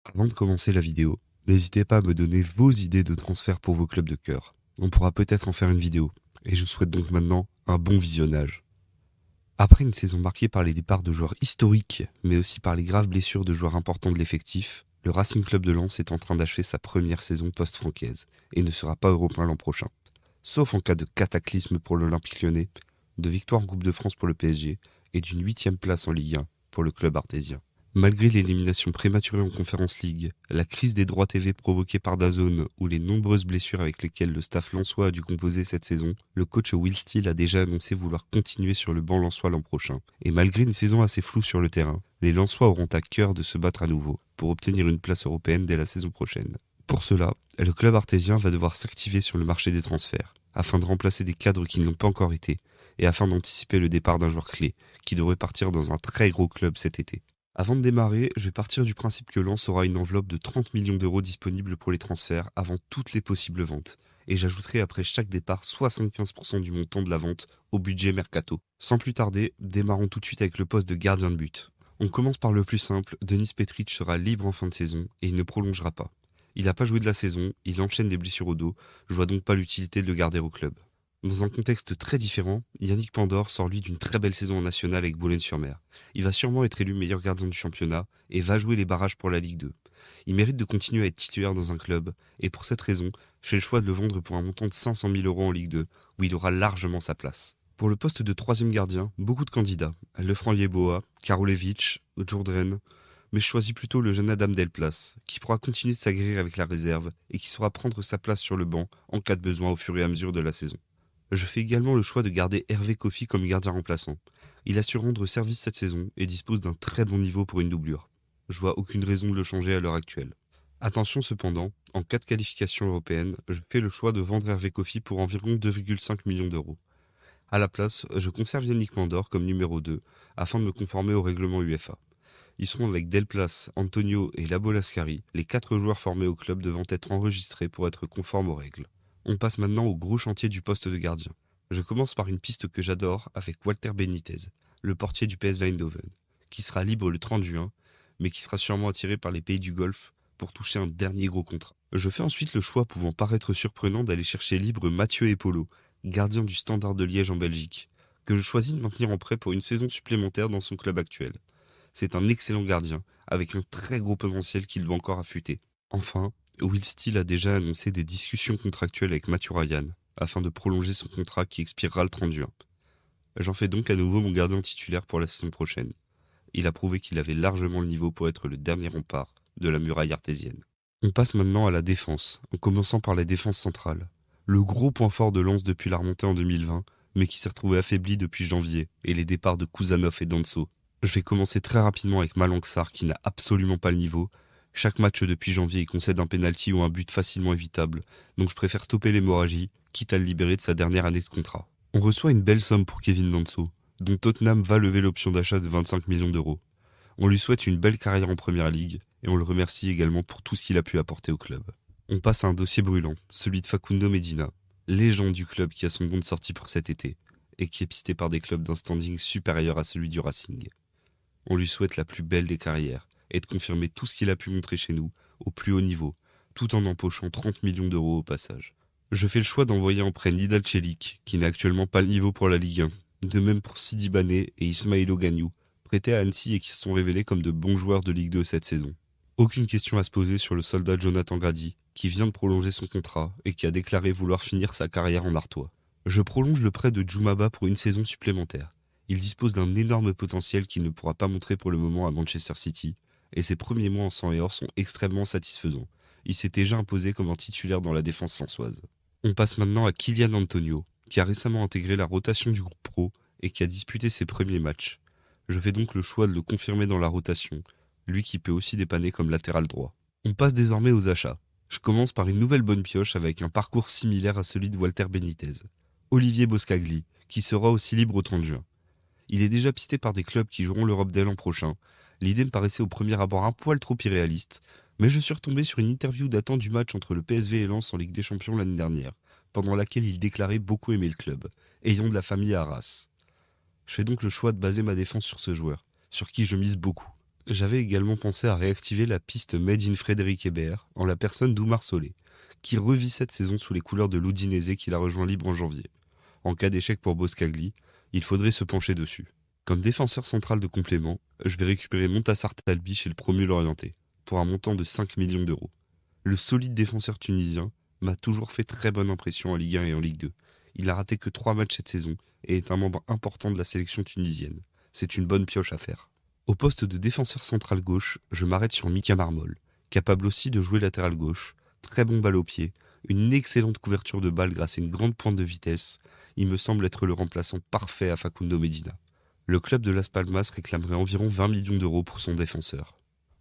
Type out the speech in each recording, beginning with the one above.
Avant de commencer la vidéo, n'hésitez pas à me donner vos idées de transfert pour vos clubs de cœur. On pourra peut-être en faire une vidéo, et je vous souhaite donc maintenant un bon visionnage. Après une saison marquée par les départs de joueurs historiques, mais aussi par les graves blessures de joueurs importants de l'effectif, le Racing Club de Lens est en train d'achever sa première saison post-francaise, et ne sera pas européen l'an prochain. Sauf en cas de cataclysme pour l'Olympique Lyonnais, de victoire en Coupe de France pour le PSG, et d'une 8e place en Ligue 1 pour le club artésien. Malgré l'élimination prématurée en Conference League, la crise des droits TV provoquée par DAZN ou les nombreuses blessures avec lesquelles le staff lensois a dû composer cette saison, le coach Will Steele a déjà annoncé vouloir continuer sur le banc lensois l'an prochain. Et malgré une saison assez floue sur le terrain, les lensois auront à cœur de se battre à nouveau pour obtenir une place européenne dès la saison prochaine. Pour cela, le club artésien va devoir s'activer sur le marché des transferts, afin de remplacer des cadres qui ne l'ont pas encore été, et afin d'anticiper le départ d'un joueur clé, qui devrait partir dans un très gros club cet été. Avant de démarrer, je vais partir du principe que Lens aura une enveloppe de 30 millions d'euros disponible pour les transferts avant toutes les possibles ventes. Et j'ajouterai après chaque départ 75% du montant de la vente au budget mercato. Sans plus tarder, démarrons tout de suite avec le poste de gardien de but. On commence par le plus simple, Denis Petric sera libre en fin de saison et il ne prolongera pas. Il n'a pas joué de la saison, il enchaîne des blessures au dos, je vois donc pas l'utilité de le garder au club. Dans un contexte très différent, Yannick Pandor sort lui d'une très belle saison en nationale avec Boulogne-sur-Mer. Il va sûrement être élu meilleur gardien du championnat et va jouer les barrages pour la Ligue 2. Il mérite de continuer à être titulaire dans un club et pour cette raison, je fais le choix de le vendre pour un montant de 500 000 euros en Ligue 2 où il aura largement sa place. Pour le poste de troisième gardien, beaucoup de candidats. Lefranc Yeboah, Karolevich, Jourdren, mais je choisis plutôt le jeune Adam Delplace, qui pourra continuer de s'aguerrir avec la réserve et qui saura prendre sa place sur le banc en cas de besoin au fur et à mesure de la saison. Je fais également le choix de garder Hervé Kofi comme gardien remplaçant. Il a su rendre service cette saison et dispose d'un très bon niveau pour une doublure. Je vois aucune raison de le changer à l'heure actuelle. Attention cependant, en cas de qualification européenne, je fais le choix de vendre Hervé Kofi pour environ 2,5 millions d'euros. À la place, je conserve Yannick Mandor comme numéro 2, afin de me conformer au règlement UEFA. Ils seront avec Delplace, Antonio et Labo Lascari, les 4 joueurs formés au club devant être enregistrés pour être conformes aux règles. On passe maintenant au gros chantier du poste de gardien. Je commence par une piste que j'adore avec Walter Benitez, le portier du PSV Eindhoven, qui sera libre le 30 juin, mais qui sera sûrement attiré par les pays du Golfe pour toucher un dernier gros contrat. Je fais ensuite le choix pouvant paraître surprenant d'aller chercher libre Mathieu Epolo, gardien du Standard de Liège en Belgique, que je choisis de maintenir en prêt pour une saison supplémentaire dans son club actuel. C'est un excellent gardien, avec un très gros potentiel qu'il doit encore affûter. Enfin, Will Steele a déjà annoncé des discussions contractuelles avec Mathieu Ryan, afin de prolonger son contrat qui expirera le 30 juin. J'en fais donc à nouveau mon gardien titulaire pour la saison prochaine. Il a prouvé qu'il avait largement le niveau pour être le dernier rempart de la muraille artésienne. On passe maintenant à la défense, en commençant par la défense centrale. Le gros point fort de Lens depuis la remontée en 2020, mais qui s'est retrouvé affaibli depuis janvier, et les départs de Kuzanov et Danso. Je vais commencer très rapidement avec Malang Sarr qui n'a absolument pas le niveau. Chaque match depuis janvier, il concède un penalty ou un but facilement évitable, donc je préfère stopper l'hémorragie, quitte à le libérer de sa dernière année de contrat. On reçoit une belle somme pour Kevin Danso, dont Tottenham va lever l'option d'achat de 25 millions d'euros. On lui souhaite une belle carrière en Première Ligue, et on le remercie également pour tout ce qu'il a pu apporter au club. On passe à un dossier brûlant, celui de Facundo Medina, légende du club qui a son bon de sortie pour cet été, et qui est pisté par des clubs d'un standing supérieur à celui du Racing. On lui souhaite la plus belle des carrières, et de confirmer tout ce qu'il a pu montrer chez nous, au plus haut niveau, tout en empochant 30 millions d'euros au passage. Je fais le choix d'envoyer en prêt Nidal Celik, qui n'a actuellement pas le niveau pour la Ligue 1, de même pour Sidi Bané et Ismaïlo Gagnou, prêtés à Annecy et qui se sont révélés comme de bons joueurs de Ligue 2 cette saison. Aucune question à se poser sur le soldat Jonathan Grady, qui vient de prolonger son contrat et qui a déclaré vouloir finir sa carrière en Artois. Je prolonge le prêt de Djoumaba pour une saison supplémentaire. Il dispose d'un énorme potentiel qu'il ne pourra pas montrer pour le moment à Manchester City, et ses premiers mois en sang et or sont extrêmement satisfaisants. Il s'est déjà imposé comme un titulaire dans la défense lensoise. On passe maintenant à Kylian Antonio, qui a récemment intégré la rotation du groupe pro et qui a disputé ses premiers matchs. Je fais donc le choix de le confirmer dans la rotation, lui qui peut aussi dépanner comme latéral droit. On passe désormais aux achats. Je commence par une nouvelle bonne pioche avec un parcours similaire à celui de Walter Benitez. Olivier Boscagli, qui sera aussi libre au 30 juin. Il est déjà pisté par des clubs qui joueront l'Europe dès l'an prochain. L'idée me paraissait au premier abord un poil trop irréaliste, mais je suis retombé sur une interview datant du match entre le PSV et Lens en Ligue des Champions l'année dernière, pendant laquelle il déclarait beaucoup aimer le club, ayant de la famille à Arras. Je fais donc le choix de baser ma défense sur ce joueur, sur qui je mise beaucoup. J'avais également pensé à réactiver la piste Made in Frédéric Hébert en la personne d'Oumar Solé, qui revit cette saison sous les couleurs de l'Udinese qu'il a rejoint libre en janvier. En cas d'échec pour Boscagli, il faudrait se pencher dessus. Comme défenseur central de complément, je vais récupérer Montassar Talbi chez le promu Lorienté, pour un montant de 5 millions d'euros. Le solide défenseur tunisien m'a toujours fait très bonne impression en Ligue 1 et en Ligue 2. Il n'a raté que 3 matchs cette saison et est un membre important de la sélection tunisienne. C'est une bonne pioche à faire. Au poste de défenseur central gauche, je m'arrête sur Mika Marmol, capable aussi de jouer latéral gauche, très bon balle au pied, une excellente couverture de balle grâce à une grande pointe de vitesse. Il me semble être le remplaçant parfait à Facundo Medina. Le club de Las Palmas réclamerait environ 20 millions d'euros pour son défenseur.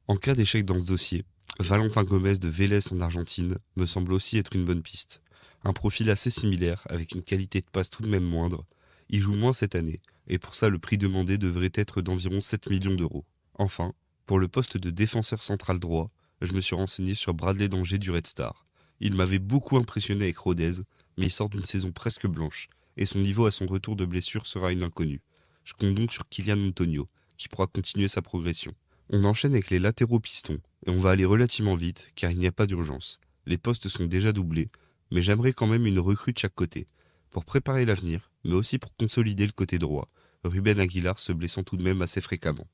En cas d'échec dans ce dossier, Valentin Gomez de Vélez en Argentine me semble aussi être une bonne piste. Un profil assez similaire, avec une qualité de passe tout de même moindre. Il joue moins cette année, et pour ça le prix demandé devrait être d'environ 7 millions d'euros. Enfin, pour le poste de défenseur central droit, je me suis renseigné sur Bradley Danger du Red Star. Il m'avait beaucoup impressionné avec Rodez, mais il sort d'une saison presque blanche, et son niveau à son retour de blessure sera une inconnue. Je compte donc sur Kylian Antonio, qui pourra continuer sa progression. On enchaîne avec les latéraux pistons, et on va aller relativement vite, car il n'y a pas d'urgence. Les postes sont déjà doublés, mais j'aimerais quand même une recrue de chaque côté, pour préparer l'avenir, mais aussi pour consolider le côté droit, Ruben Aguilar se blessant tout de même assez fréquemment.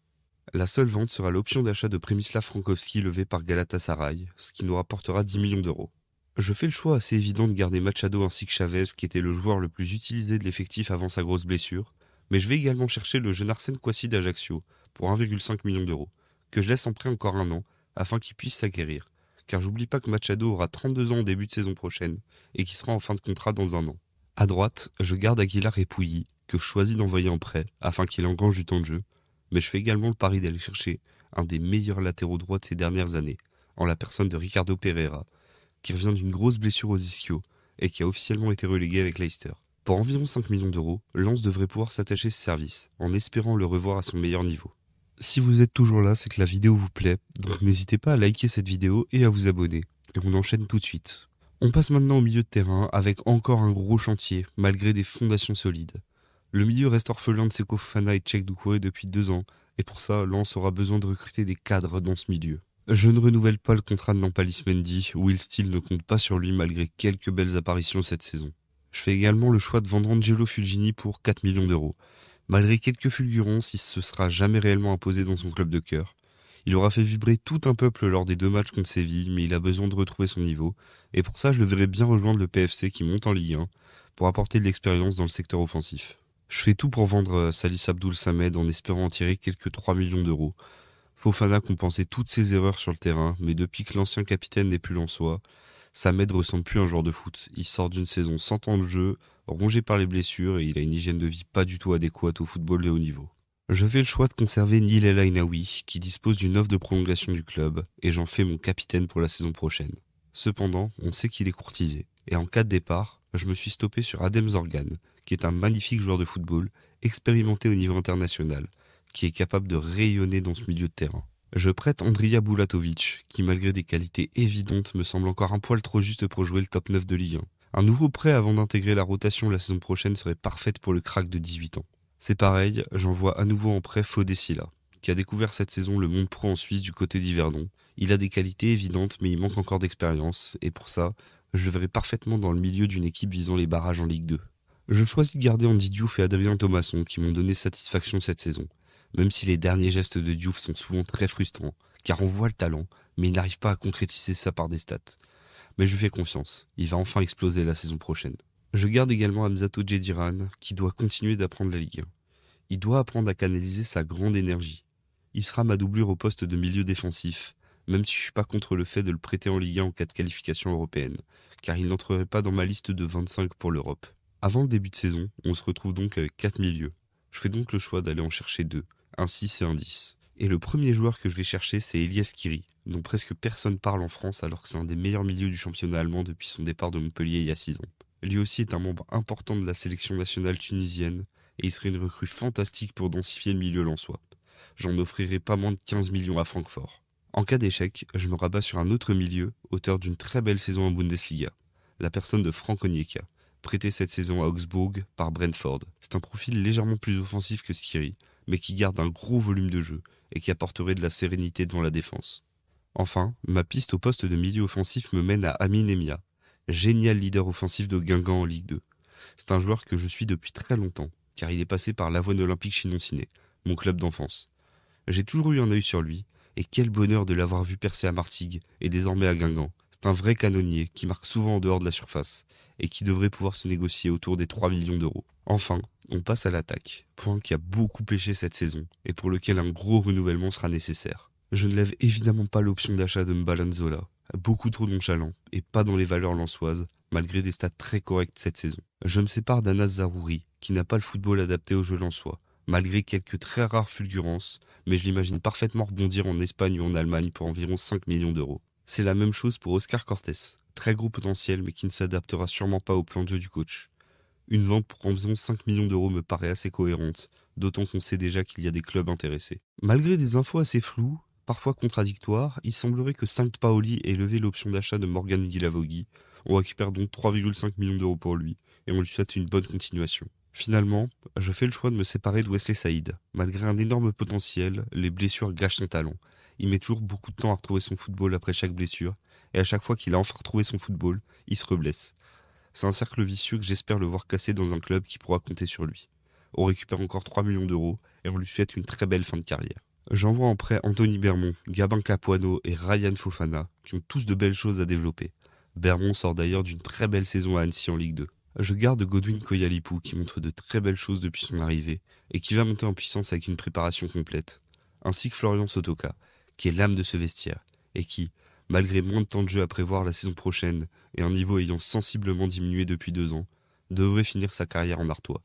La seule vente sera l'option d'achat de Przemysław Frankowski levée par Galatasaray, ce qui nous rapportera 10 millions d'euros. Je fais le choix assez évident de garder Machado ainsi que Chavez, qui était le joueur le plus utilisé de l'effectif avant sa grosse blessure, mais je vais également chercher le jeune Arsène Kouassi d'Ajaccio pour 1,5 million d'euros, que je laisse en prêt encore un an, afin qu'il puisse s'acquérir, car j'oublie pas que Machado aura 32 ans au début de saison prochaine, et qui sera en fin de contrat dans un an. À droite, je garde Aguilar et Pouilly, que je choisis d'envoyer en prêt, afin qu'il engrange du temps de jeu, mais je fais également le pari d'aller chercher un des meilleurs latéraux droits de ces dernières années, en la personne de Ricardo Pereira, qui revient d'une grosse blessure aux ischio, et qui a officiellement été relégué avec Leicester. Pour environ 5 millions d'euros, Lens devrait pouvoir s'attacher ce service, en espérant le revoir à son meilleur niveau. Si vous êtes toujours là, c'est que la vidéo vous plaît, donc n'hésitez pas à liker cette vidéo et à vous abonner. Et on enchaîne tout de suite. On passe maintenant au milieu de terrain, avec encore un gros chantier, malgré des fondations solides. Le milieu reste orphelin de Seko Fofana et Tchèque Doucouré depuis 2 ans, et pour ça, Lens aura besoin de recruter des cadres dans ce milieu. Je ne renouvelle pas le contrat de Nampalys Mendy, Will Steele ne compte pas sur lui malgré quelques belles apparitions cette saison. Je fais également le choix de vendre Angelo Fulgini pour 4 millions d'euros. Malgré quelques fulgurances, il ne se sera jamais réellement imposé dans son club de cœur. Il aura fait vibrer tout un peuple lors des 2 matchs contre Séville, mais il a besoin de retrouver son niveau, et pour ça je le verrai bien rejoindre le PFC qui monte en Ligue 1, pour apporter de l'expérience dans le secteur offensif. Je fais tout pour vendre Salis Abdoul Samed en espérant en tirer quelques 3 millions d'euros. Fofana compensait toutes ses erreurs sur le terrain, mais depuis que l'ancien capitaine n'est plus lensois, Samed ressemble plus à un joueur de foot. Il sort d'une saison sans temps de jeu, rongé par les blessures, et il a une hygiène de vie pas du tout adéquate au football de haut niveau. Je fais le choix de conserver Neil El Ainaoui, qui dispose d'une offre de prolongation du club, et j'en fais mon capitaine pour la saison prochaine. Cependant, on sait qu'il est courtisé, et en cas de départ, je me suis stoppé sur Adem Zorgan, qui est un magnifique joueur de football, expérimenté au niveau international, qui est capable de rayonner dans ce milieu de terrain. Je prête Andrija Bulatovic, qui malgré des qualités évidentes me semble encore un poil trop juste pour jouer le top 9 de Ligue 1. Un nouveau prêt avant d'intégrer la rotation la saison prochaine serait parfaite pour le crack de 18 ans. C'est pareil, j'envoie à nouveau en prêt Fodé Silla, qui a découvert cette saison le monde pro en Suisse du côté d'Yverdon. Il a des qualités évidentes mais il manque encore d'expérience, et pour ça, je le verrai parfaitement dans le milieu d'une équipe visant les barrages en Ligue 2. Je choisis de garder Andy Diouf et Adrien Thomasson qui m'ont donné satisfaction cette saison. Même si les derniers gestes de Diouf sont souvent très frustrants, car on voit le talent, mais il n'arrive pas à concrétiser ça par des stats. Mais je lui fais confiance, il va enfin exploser la saison prochaine. Je garde également Hamzato Djediran, qui doit continuer d'apprendre la Ligue 1. Il doit apprendre à canaliser sa grande énergie. Il sera ma doublure au poste de milieu défensif, même si je suis pas contre le fait de le prêter en Ligue 1 en cas de qualification européenne, car il n'entrerait pas dans ma liste de 25 pour l'Europe. Avant le début de saison, on se retrouve donc avec 4 milieux. Je fais donc le choix d'aller en chercher 2. Un 6 et un 10. Et le premier joueur que je vais chercher, c'est Elias Kiri, dont presque personne parle en France alors que c'est un des meilleurs milieux du championnat allemand depuis son départ de Montpellier il y a 6 ans. Lui aussi est un membre important de la sélection nationale tunisienne, et il serait une recrue fantastique pour densifier le milieu lensois. J'en offrirai pas moins de 15 millions à Francfort. En cas d'échec, je me rabats sur un autre milieu, auteur d'une très belle saison en Bundesliga, la personne de Frank Onyeka, prêté cette saison à Augsbourg par Brentford. C'est un profil légèrement plus offensif que Skiri, mais qui garde un gros volume de jeu, et qui apporterait de la sérénité devant la défense. Enfin, ma piste au poste de milieu offensif me mène à Amin Emia, génial leader offensif de Guingamp en Ligue 2. C'est un joueur que je suis depuis très longtemps, car il est passé par l'Avoine Olympique Chinon-Ciné, mon club d'enfance. J'ai toujours eu un œil sur lui, et quel bonheur de l'avoir vu percer à Martigues et désormais à Guingamp. C'est un vrai canonnier qui marque souvent en dehors de la surface, et qui devrait pouvoir se négocier autour des 3 millions d'euros. Enfin, on passe à l'attaque, point qui a beaucoup pêché cette saison, et pour lequel un gros renouvellement sera nécessaire. Je ne lève évidemment pas l'option d'achat de Mbalanzola, beaucoup trop nonchalant, et pas dans les valeurs lensoises, malgré des stats très correctes cette saison. Je me sépare d'Anas Zarouri, qui n'a pas le football adapté au jeu lensois, malgré quelques très rares fulgurances, mais je l'imagine parfaitement rebondir en Espagne ou en Allemagne pour environ 5 millions d'euros. C'est la même chose pour Oscar Cortés, très gros potentiel mais qui ne s'adaptera sûrement pas au plan de jeu du coach. Une vente pour environ 5 millions d'euros me paraît assez cohérente, d'autant qu'on sait déjà qu'il y a des clubs intéressés. Malgré des infos assez floues, parfois contradictoires, il semblerait que Saint-Paoli ait levé l'option d'achat de Morgan Guilavogui. On récupère donc 3,5 millions d'euros pour lui, et on lui souhaite une bonne continuation. Finalement, je fais le choix de me séparer de Wesley Saïd. Malgré un énorme potentiel, les blessures gâchent son talent. Il met toujours beaucoup de temps à retrouver son football après chaque blessure, et à chaque fois qu'il a enfin retrouvé son football, il se reblesse. C'est un cercle vicieux que j'espère le voir casser dans un club qui pourra compter sur lui. On récupère encore 3 millions d'euros, et on lui souhaite une très belle fin de carrière. J'envoie en prêt Anthony Bermond, Gabin Capuano et Ryan Fofana, qui ont tous de belles choses à développer. Bermond sort d'ailleurs d'une très belle saison à Annecy en Ligue 2. Je garde Godwin Koyalipou qui montre de très belles choses depuis son arrivée et qui va monter en puissance avec une préparation complète, ainsi que Florian Sotoka, qui est l'âme de ce vestiaire et qui, malgré moins de temps de jeu à prévoir la saison prochaine et un niveau ayant sensiblement diminué depuis 2 ans, devrait finir sa carrière en Artois.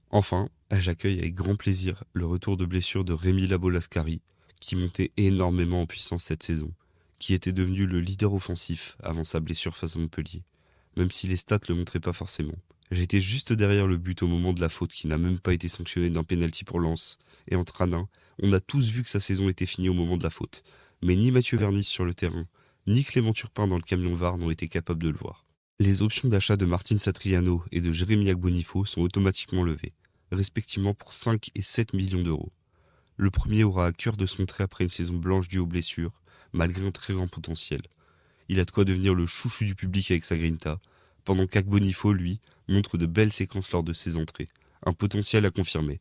Enfin, j'accueille avec grand plaisir le retour de blessure de Rémi Labolascari, qui montait énormément en puissance cette saison, qui était devenu le leader offensif avant sa blessure face à Montpellier, même si les stats le montraient pas forcément. J'étais juste derrière le but au moment de la faute qui n'a même pas été sanctionnée d'un pénalty pour Lens, et entre Anin, on a tous vu que sa saison était finie au moment de la faute. Mais ni Mathieu Vernis sur le terrain, ni Clément Turpin dans le camion VAR n'ont été capables de le voir. Les options d'achat de Martin Satriano et de Jérémy Agbonifo sont automatiquement levées, respectivement pour 5 et 7 millions d'euros. Le premier aura à cœur de se montrer après une saison blanche due aux blessures, malgré un très grand potentiel. Il a de quoi devenir le chouchou du public avec sa grinta, pendant qu'Agbonifo, lui, montre de belles séquences lors de ses entrées, un potentiel à confirmer.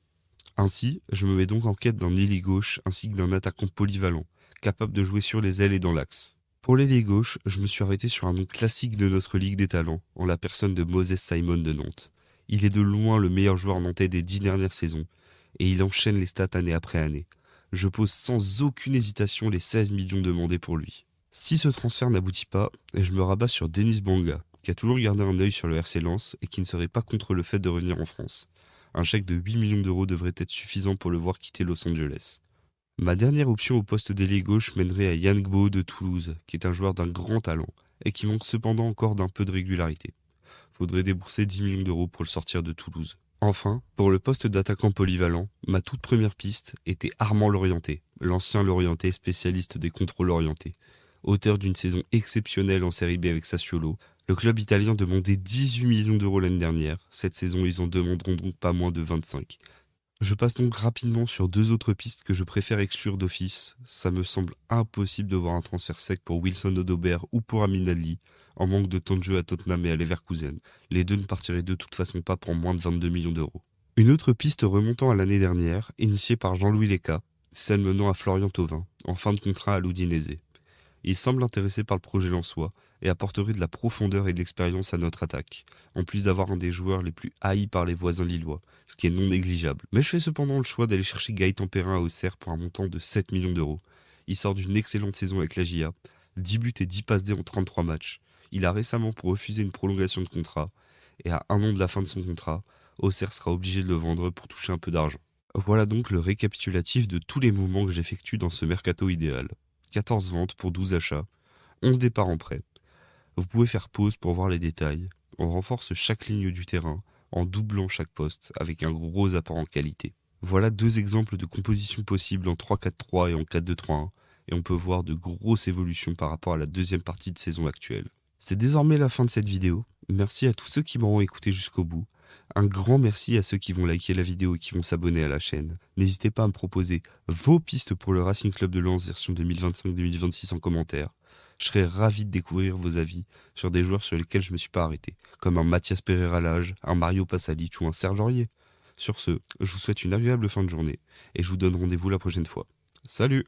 Ainsi, je me mets donc en quête d'un ailier gauche ainsi que d'un attaquant polyvalent, capable de jouer sur les ailes et dans l'axe. Pour l'ailier gauche, je me suis arrêté sur un nom classique de notre Ligue des Talents, en la personne de Moses Simon de Nantes. Il est de loin le meilleur joueur nantais des 10 dernières saisons, et il enchaîne les stats année après année. Je pose sans aucune hésitation les 16 millions demandés pour lui. Si ce transfert n'aboutit pas, je me rabats sur Denis Bouanga, qui a toujours gardé un œil sur le RC Lens et qui ne serait pas contre le fait de revenir en France. Un chèque de 8 millions d'euros devrait être suffisant pour le voir quitter Los Angeles. Ma dernière option au poste d'ailier gauche mènerait à Yann Gbo de Toulouse, qui est un joueur d'un grand talent et qui manque cependant encore d'un peu de régularité. Faudrait débourser 10 millions d'euros pour le sortir de Toulouse. Enfin, pour le poste d'attaquant polyvalent, ma toute première piste était Armand Lorienté, l'ancien Lorienté spécialiste des contrôles orientés. Auteur d'une saison exceptionnelle en Série B avec Sassuolo, le club italien demandait 18 millions d'euros l'année dernière. Cette saison, ils en demanderont donc pas moins de 25. Je passe donc rapidement sur 2 autres pistes que je préfère exclure d'office. Ça me semble impossible de voir un transfert sec pour Wilson Odobert ou pour Amin Ali, en manque de temps de jeu à Tottenham et à Leverkusen. Les deux ne partiraient de toute façon pas pour moins de 22 millions d'euros. Une autre piste remontant à l'année dernière, initiée par Jean-Louis Leca, celle menant à Florian Thauvin, en fin de contrat à l'Udinese. Il semble intéressé par le projet lensois et apporterait de la profondeur et de l'expérience à notre attaque, en plus d'avoir un des joueurs les plus haïs par les voisins lillois, ce qui est non négligeable. Mais je fais cependant le choix d'aller chercher Gaëtan Perrin à Auxerre pour un montant de 7 millions d'euros. Il sort d'une excellente saison avec la JA, 10 buts et 10 passes D en 33 matchs. Il a récemment refusé une prolongation de contrat, et à 1 an de la fin de son contrat, Auxerre sera obligé de le vendre pour toucher un peu d'argent. Voilà donc le récapitulatif de tous les mouvements que j'effectue dans ce mercato idéal. 14 ventes pour 12 achats, 11 départs en prêt. Vous pouvez faire pause pour voir les détails. On renforce chaque ligne du terrain en doublant chaque poste avec un gros apport en qualité. Voilà 2 exemples de composition possible en 3-4-3 et en 4-2-3-1 et on peut voir de grosses évolutions par rapport à la deuxième partie de saison actuelle. C'est désormais la fin de cette vidéo. Merci à tous ceux qui m'auront écouté jusqu'au bout. Un grand merci à ceux qui vont liker la vidéo et qui vont s'abonner à la chaîne. N'hésitez pas à me proposer vos pistes pour le Racing Club de Lens version 2025-2026 en commentaire. Je serais ravi de découvrir vos avis sur des joueurs sur lesquels je ne me suis pas arrêté, comme un Mathias Pereira Lage, un Mario Pasalic ou un Serge Aurier. Sur ce, je vous souhaite une agréable fin de journée et je vous donne rendez-vous la prochaine fois. Salut!